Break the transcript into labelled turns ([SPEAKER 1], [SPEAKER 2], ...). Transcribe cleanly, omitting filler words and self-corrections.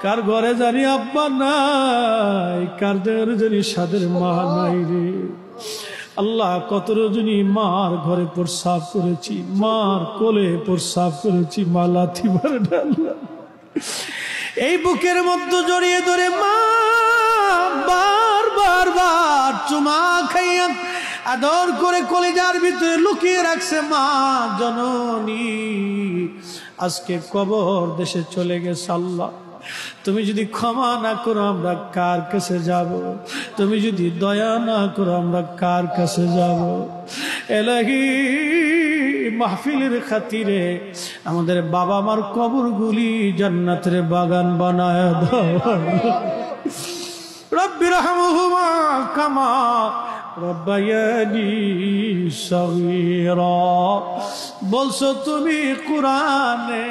[SPEAKER 1] কার ঘরে জানি আব্বা নাই, কার ঘরে জানি সাদের মা নাই রে আল্লাহ। কত রজনী মার ঘরে প্রস্রাব করেছি, মার কোলে প্রস্রাব করেছি, মা লাথি মারে আল্লাহ। এই বুকের মধ্যে জড়িয়ে ধরে মা বার বার বার চুমা খাইয়া আদর করে কলিজার ভিতরে লুকিয়ে রাখছে মা জননী। আজকে কবর দেশে চলে গেছে আল্লাহ। তুমি যদি ক্ষমা না করো আমরা কার কাছে যাব? তুমি যদি দয়া না করো আমরা কার কাছে যাব? এলাহি মাহফিলের খাতিরে আমাদের বাবা মার কবরগুলি জান্নাতের বাগান বানায় দাও। রব্বি রহমহুমা কামা রব্বায়ানি সগীরা। বলছো তুমি কোরআনে